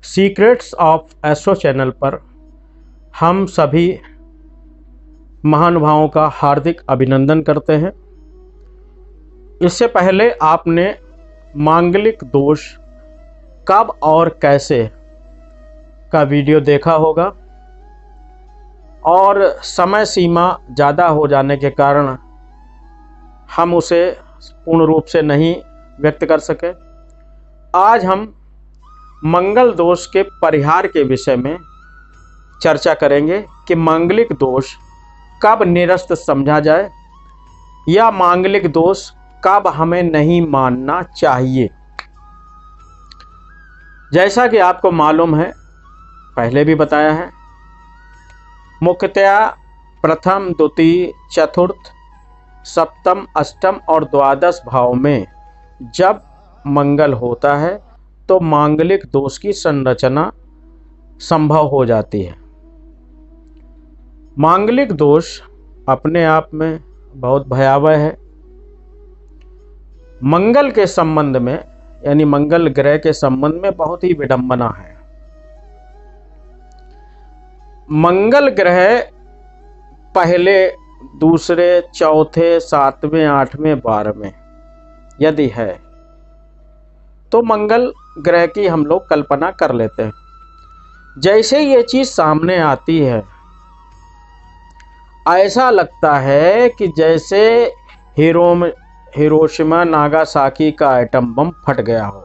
Secrets of astro channel पर हम सभी महानुभावों का हार्दिक अभिनंदन करते हैं। इससे पहले आपने मांगलिक दोष कब और कैसे का वीडियो देखा होगा और समय सीमा ज़्यादा हो जाने के कारण हम उसे पूर्ण रूप से नहीं व्यक्त कर सके। आज हम मंगल दोष के परिहार के विषय में चर्चा करेंगे कि मांगलिक दोष कब निरस्त समझा जाए या मांगलिक दोष कब हमें नहीं मानना चाहिए। जैसा कि आपको मालूम है, पहले भी बताया है, मुख्यतया प्रथम, द्वितीय, चतुर्थ, सप्तम, अष्टम और द्वादश भाव में जब मंगल होता है तो मांगलिक दोष की संरचना संभव हो जाती है। मांगलिक दोष अपने आप में बहुत भयावह है। मंगल के संबंध में यानी मंगल ग्रह के संबंध में बहुत ही विडंबना है। मंगल ग्रह पहले, दूसरे, चौथे, सातवें, आठवें, 12वें यदि है तो मंगल ग्रह की हम लोग कल्पना कर लेते हैं। जैसे ये चीज सामने आती है ऐसा लगता है कि जैसे हिरोशिमा नागासाकी का एटम बम फट गया हो।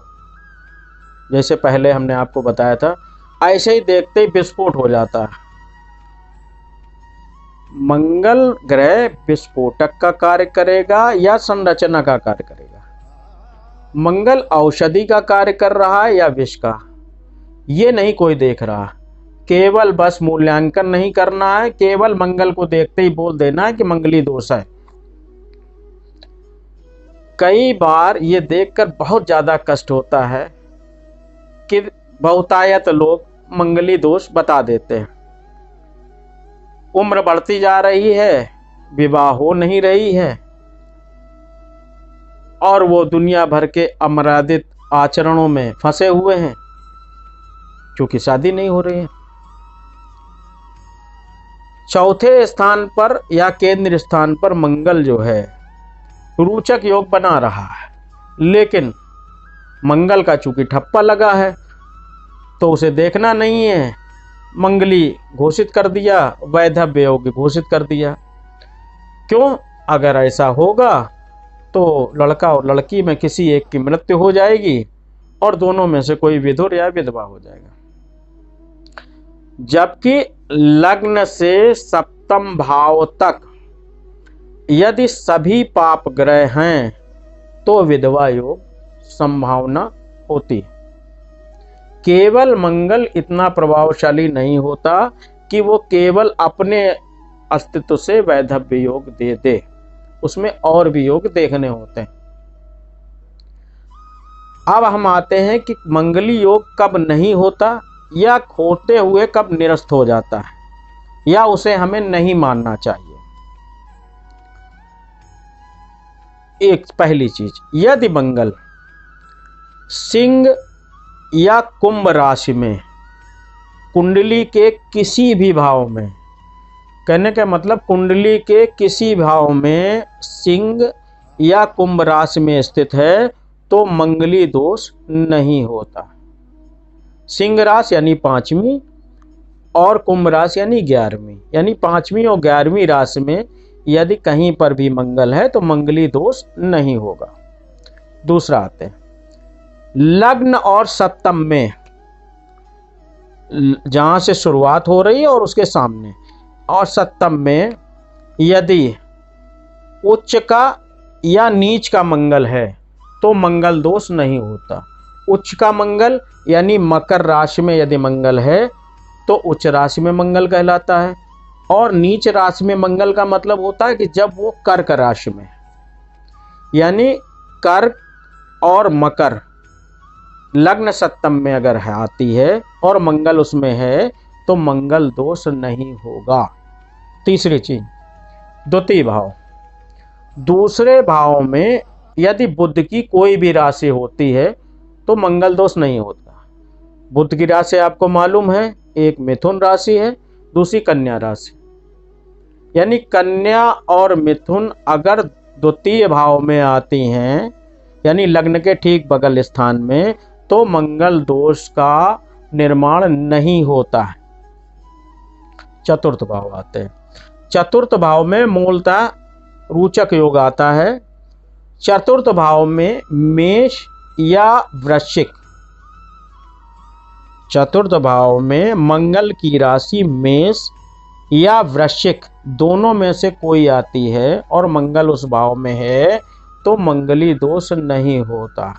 जैसे पहले हमने आपको बताया था, ऐसे ही देखते ही विस्फोट हो जाता है। मंगल ग्रह विस्फोटक का कार्य करेगा या संरचना का कार्य करेगा? मंगल औषधि का कार्य कर रहा है या विष का, ये नहीं कोई देख रहा। केवल बस मूल्यांकन नहीं करना है, केवल मंगल को देखते ही बोल देना है कि मंगली दोष है। कई बार ये देखकर बहुत ज्यादा कष्ट होता है कि बहुतायत लोग मंगली दोष बता देते हैं। उम्र बढ़ती जा रही है, विवाह हो नहीं रही है और वो दुनिया भर के अमरादित आचरणों में फंसे हुए हैं क्योंकि शादी नहीं हो रही है। चौथे स्थान पर या केंद्र स्थान पर मंगल जो है रोचक योग बना रहा है, लेकिन मंगल का चूंकि ठप्पा लगा है तो उसे देखना नहीं है। मंगली घोषित कर दिया, वैधव्य योग घोषित कर दिया। क्यों? अगर ऐसा होगा तो लड़का और लड़की में किसी एक की मृत्यु हो जाएगी और दोनों में से कोई विधुर या विधवा हो जाएगा। जबकि लग्न से सप्तम भाव तक यदि सभी पाप ग्रह हैं तो विधवा योग संभावना होती है। केवल मंगल इतना प्रभावशाली नहीं होता कि वो केवल अपने अस्तित्व से वैधव्य योग दे दे, उसमें और भी योग देखने होते हैं। अब हम आते हैं कि मंगली योग कब नहीं होता या खोते हुए कब निरस्त हो जाता है या उसे हमें नहीं मानना चाहिए। एक पहली चीज, यदि मंगल सिंह या कुंभ राशि में कुंडली के किसी भी भाव में, कहने का मतलब कुंडली के किसी भाव में सिंह या कुंभ राशि में स्थित है तो मंगली दोष नहीं होता। सिंह राशि यानी 5वीं और कुंभ राशि यानी 11वीं, यानी 5वीं और 11वीं राशि में यदि कहीं पर भी मंगल है तो मंगली दोष नहीं होगा। दूसरा आते हैं लग्न और सप्तम में, जहां से शुरुआत हो रही है और उसके सामने और सप्तम में यदि उच्च का या नीच का मंगल है तो मंगल दोष नहीं होता। उच्च का मंगल यानी मकर राशि में यदि मंगल है तो उच्च राशि में मंगल कहलाता है, और नीच राशि में मंगल का मतलब होता है कि जब वो कर्क राशि में, यानी कर्क और मकर लग्न सप्तम में अगर है आती है और मंगल उसमें है तो मंगल दोष नहीं होगा। तीसरी चीज, द्वितीय भाव, दूसरे भाव में यदि बुध की कोई भी राशि होती है तो मंगल दोष नहीं होता। बुध की राशि आपको मालूम है, एक मिथुन राशि है, दूसरी कन्या राशि। यानी कन्या और मिथुन अगर द्वितीय भाव में आती हैं, यानी लग्न के ठीक बगल स्थान में, तो मंगल दोष का निर्माण नहीं होता है। चतुर्थ भाव आते हैं। चतुर्थ भाव में मूलतः रोचक योग आता है। चतुर्थ भाव में मेष या वृश्चिक, चतुर्थ भाव में मंगल की राशि मेष या वृश्चिक दोनों में से कोई आती है और मंगल उस भाव में है तो मंगली दोष नहीं होता।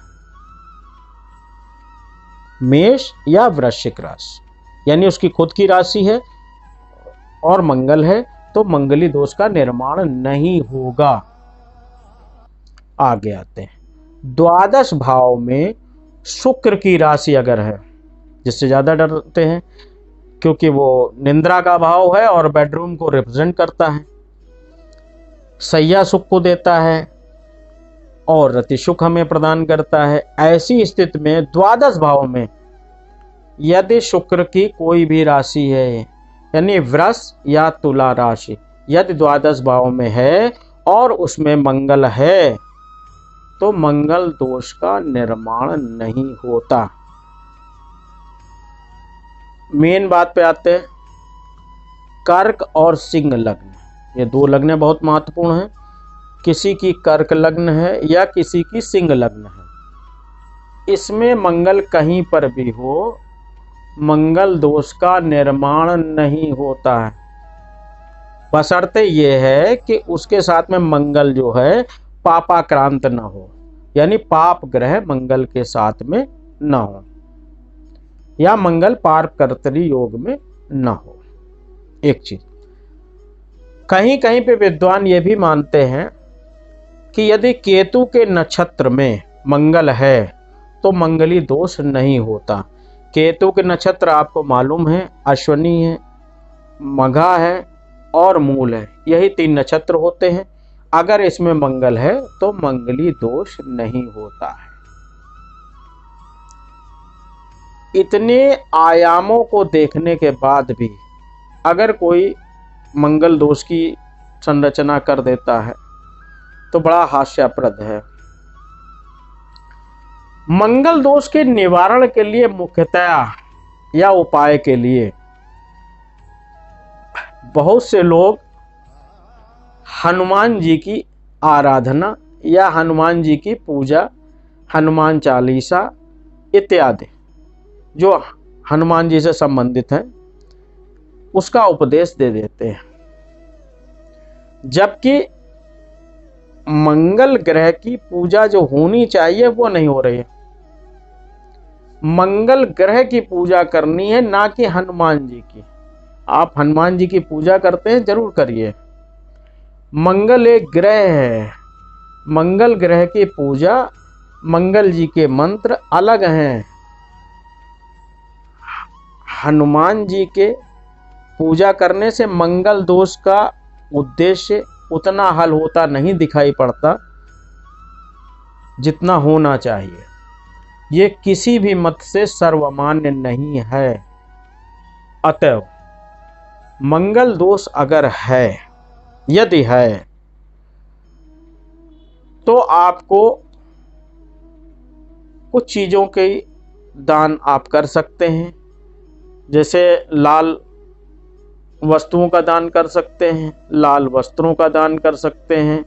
मेष या वृश्चिक राशि यानी उसकी खुद की राशि है और मंगल है तो मंगली दोष का निर्माण नहीं होगा। आगे आते हैं। द्वादश भाव में शुक्र की राशि अगर है, जिससे ज्यादा डरते हैं क्योंकि वो निंद्रा का भाव है और बेडरूम को रिप्रेजेंट करता है, सैया सुख को देता है और रति सुख हमें प्रदान करता है। ऐसी स्थिति में द्वादश भाव में यदि शुक्र की कोई भी राशि है, यानी वृष या तुला राशि यदि द्वादश भाव में है और उसमें मंगल है तो मंगल दोष का निर्माण नहीं होता। मेन बात पे आते हैं। कर्क और सिंह लग्न, ये दो लग्न बहुत महत्वपूर्ण हैं। किसी की कर्क लग्न है या किसी की सिंह लग्न है, इसमें मंगल कहीं पर भी हो, मंगल दोष का निर्माण नहीं होता है। बशर्ते ये है कि उसके साथ में मंगल जो है पापाक्रांत न हो, यानी पाप ग्रह मंगल के साथ में न हो या मंगल पापकर्तरी योग में न हो। एक चीज, कहीं कहीं पे विद्वान ये भी मानते हैं कि यदि केतु के नक्षत्र में मंगल है तो मंगली दोष नहीं होता। केतु के नक्षत्र आपको मालूम है, अश्विनी है, मघा है और मूल है, यही तीन नक्षत्र होते हैं। अगर इसमें मंगल है तो मंगली दोष नहीं होता है। इतने आयामों को देखने के बाद भी अगर कोई मंगल दोष की संरचना कर देता है तो बड़ा हास्यास्पद है। मंगल दोष के निवारण के लिए मुख्यतया या उपाय के लिए बहुत से लोग हनुमान जी की आराधना या हनुमान जी की पूजा, हनुमान चालीसा इत्यादि जो हनुमान जी से संबंधित हैं उसका उपदेश दे देते हैं। जबकि मंगल ग्रह की पूजा जो होनी चाहिए वो नहीं हो रही है। मंगल ग्रह की पूजा करनी है, ना कि हनुमान जी की। आप हनुमान जी की पूजा करते हैं, जरूर करिए। मंगल एक ग्रह है, मंगल ग्रह की पूजा, मंगल जी के मंत्र अलग हैं। हनुमान जी के पूजा करने से मंगल दोष का उद्देश्य उतना हल होता नहीं दिखाई पड़ता जितना होना चाहिए। ये किसी भी मत से सर्वमान्य नहीं है। अतएव मंगल दोष अगर है, यदि है, तो आपको कुछ चीज़ों के दान आप कर सकते हैं। जैसे लाल वस्तुओं का दान कर सकते हैं, लाल वस्त्रों का दान कर सकते हैं,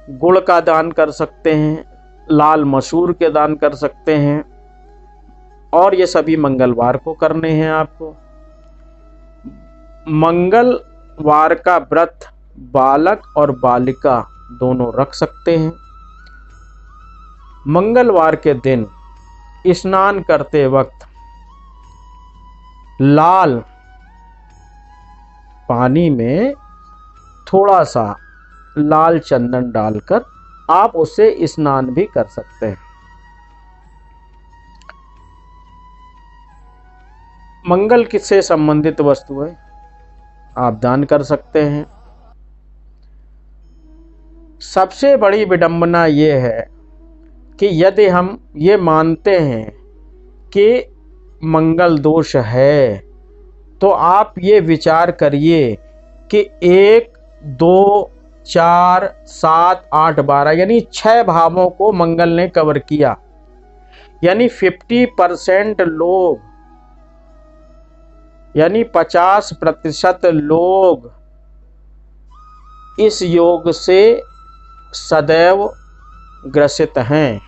गुड़ का दान कर सकते हैं, लाल मसूर के दान कर सकते हैं और ये सभी मंगलवार को करने हैं आपको। मंगलवार का व्रत बालक और बालिका दोनों रख सकते हैं। मंगलवार के दिन स्नान करते वक्त लाल पानी में थोड़ा सा लाल चंदन डालकर आप उससे स्नान भी कर सकते हैं। मंगल से संबंधित वस्तुएं आप दान कर सकते हैं। सबसे बड़ी विडंबना ये है कि यदि हम ये मानते हैं कि मंगल दोष है तो आप ये विचार करिए कि 1, 2, 4, 7, 8, 12 यानी 6 भावों को मंगल ने कवर किया। यानी 50% लोग, यानी 50% लोग इस योग से सदैव ग्रसित हैं।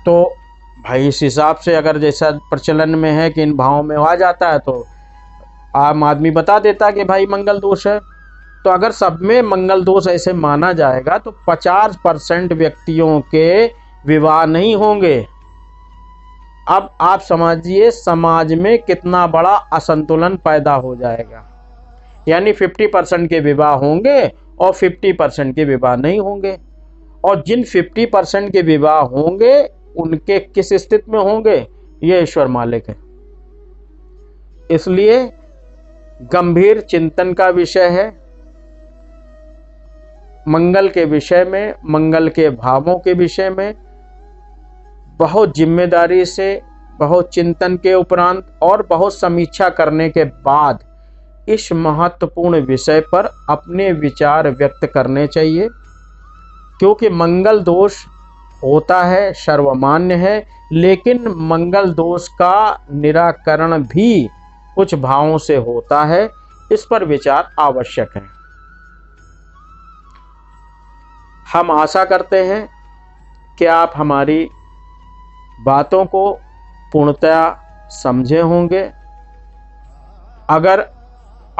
तो भाई इस हिसाब से अगर जैसा प्रचलन में है कि इन भावों में आ जाता है तो आम आदमी बता देता कि भाई मंगल दोष है। तो अगर सब में मंगल दोष ऐसे माना जाएगा तो 50% व्यक्तियों के विवाह नहीं होंगे। अब आप समझिए समाज में कितना बड़ा असंतुलन पैदा हो जाएगा। यानी 50% के विवाह होंगे और 50% के विवाह नहीं होंगे। और जिन 50% के विवाह होंगे उनके किस स्थिति में होंगे ये ईश्वर मालिक है। इसलिए गंभीर चिंतन का विषय है। मंगल के विषय में, मंगल के भावों के विषय में बहुत जिम्मेदारी से, बहुत चिंतन के उपरांत और बहुत समीक्षा करने के बाद इस महत्वपूर्ण विषय पर अपने विचार व्यक्त करने चाहिए। क्योंकि मंगल दोष होता है, सर्वमान्य है, लेकिन मंगल दोष का निराकरण भी कुछ भावों से होता है। इस पर विचार आवश्यक है। हम आशा करते हैं कि आप हमारी बातों को पूर्णतया समझे होंगे। अगर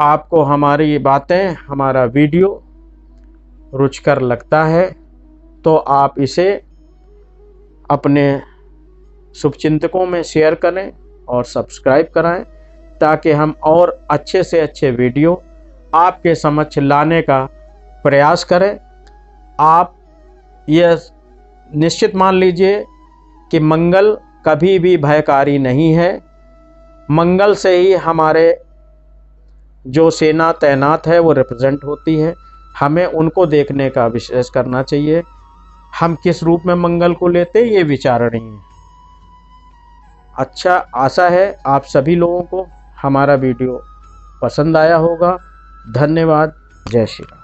आपको हमारी बातें, हमारा वीडियो रुचिकर लगता है तो आप इसे अपने शुभचिंतकों में शेयर करें और सब्सक्राइब कराएं ताकि हम और अच्छे से अच्छे वीडियो आपके समक्ष लाने का प्रयास करें। आप यह निश्चित मान लीजिए कि मंगल कभी भी भयकारी नहीं है। मंगल से ही हमारे जो सेना तैनात है वो रिप्रेजेंट होती है। हमें उनको देखने का विशेष करना चाहिए। हम किस रूप में मंगल को लेते ये विचारणीय है। अच्छा, आशा है आप सभी लोगों को हमारा वीडियो पसंद आया होगा। धन्यवाद। जय श्री राम।